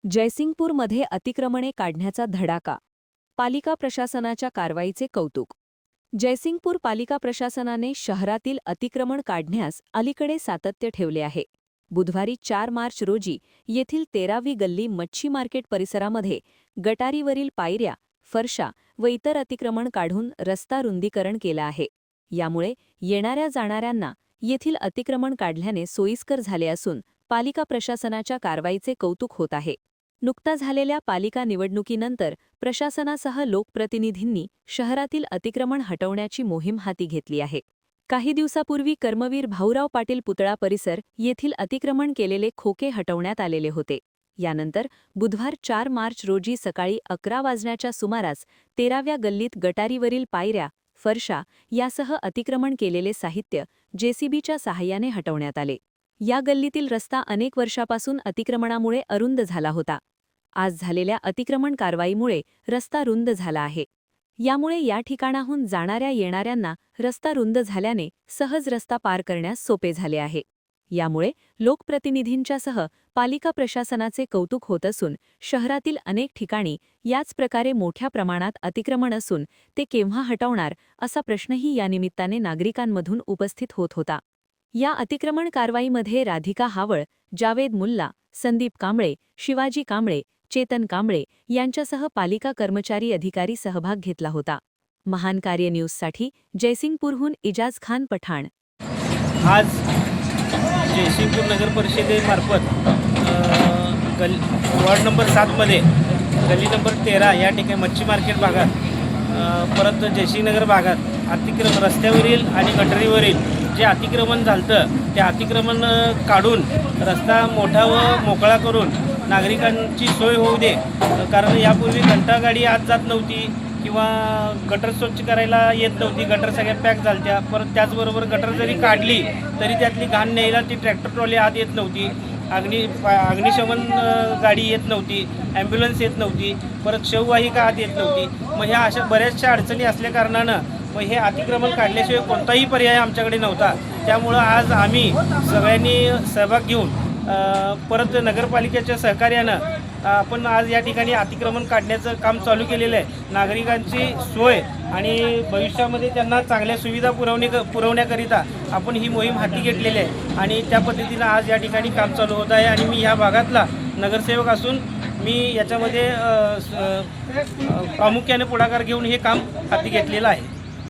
जयसिंगपूरमध्ये अतिक्रमणे काढण्याचा धडाका. पालिका प्रशासनाच्या कारवाईचे कौतुक. जयसिंगपूर पालिका प्रशासनाने शहरातील अतिक्रमण काढण्यास अलीकडे सातत्य ठेवले आहे. बुधवारी 4 मार्च रोजी येथील 13वी गल्ली मच्छी मार्केट परिसरामध्ये गटारीवरील पायऱ्या, फरशा व इतर अतिक्रमण काढून रस्ता रुंदीकरण केलं आहे. यामुळे येणाऱ्या जाणाऱ्यांना येथील अतिक्रमण काढल्याने सोयीस्कर झाले असून पालिका प्रशासनाच्या कारवाईचे कौतुक होत आहे. नुकता झालेल्या पालिका निवडणुकीनंतर प्रशासनासह लोकप्रतिनिधींनी शहरातील अतिक्रमण हटवण्याची मोहीम हाती घेतली आहे. काही दिवसापूर्वी कर्मवीर भाऊराव पाटील पुतळा परिसर येथील अतिक्रमण केलेले खोके हटवण्यात आलेले होते. यानंतर बुधवार 4 मार्च रोजी सकाळी 11 वाजण्याच्या सुमारास 13व्या गल्लीत गटारीवरील पायऱ्या, फरशा यासह अतिक्रमण केलेले साहित्य जेसीबीच्या सहाय्याने हटवण्यात आले. या गल्लीतील रस्ता अनेक वर्षापासून अतिक्रमणामुळे अरुंद झाला होता. आज झालेल्या अतिक्रमण कारवाईमुळे रस्ता रुंद झाला आहे. यामुळे या ठिकाणाहून जाणाऱ्या येणाऱ्यांना रस्ता रुंद झाल्याने सहज रस्ता पार करण्यास सोपे झाले आहे. यामुळे लोकप्रतिनिधींच्यासह पालिका प्रशासनाचे कौतुक होत असून शहरातील अनेक ठिकाणी याच प्रकारे मोठ्या प्रमाणात अतिक्रमण असून ते केव्हा हटवणार असा प्रश्नही या निमित्ताने नागरिकांमधून उपस्थित होत होता. या अतिक्रमण कारवाईमध्ये राधिका हावळ, जावेद मुल्ला, संदीप कांबळे, शिवाजी कांबळे, चेतन कांबळे यांच्यासह पालिका कर्मचारी अधिकारी सहभाग घेतला होता. महान कार्य न्यूजसाठी जयसिंगपूरहून इजाज खान पठाण. आज जयसिंगपूर नगर परिषदेमार्फत वॉर्ड नंबर 7मध्ये गल्ली नंबर 13 या ठिकाणी मच्छी मार्केट भागात परत जयसिंगनगर भागात अतिक्रमण रस्त्यावरील आणि गटरीवरील जे अतिक्रमण झालं ते अतिक्रमण काढून रस्ता मोठा व मोकळा करून नागरिकांची सोय होऊ दे. कारण यापूर्वी घंटागाडी आत जात नव्हती किंवा गटर स्वच्छ करायला येत नव्हती. गटर सगळ्या पॅक झालत्या. परत त्याचबरोबर गटर जरी काढली तरी त्यातली घाण न्यायला ती ट्रॅक्टर ट्रॉली आत येत नव्हती. अग्निशमन गाडी येत नव्हती, ॲम्ब्युलन्स येत नव्हती, परत शववाहिका आत येत नव्हती. मग ह्या अशा बऱ्याचशा अडचणी असल्याकारणानं मग हे अतिक्रमण काढल्याशिवाय कोणताही पर्याय आमच्याकडे नव्हता. त्यामुळं आज आम्ही सगळ्यांनी सहभाग घेऊन परत नगरपालिकेच्या सहकार्यानं आपण आज या ठिकाणी अतिक्रमण काढण्याचं काम चालू केलेलं आहे. नागरिकांची सोय आणि भविष्यामध्ये त्यांना चांगल्या सुविधा पुरवण्याकरिता आपण ही मोहीम हाती घेतलेली आहे आणि त्या पद्धतीनं आज या ठिकाणी काम चालू होत आहे. आणि मी ह्या भागातला नगरसेवक असून मी याच्यामध्ये प्रामुख्याने पुढाकार घेऊन हे काम हाती घेतलेलं आहे.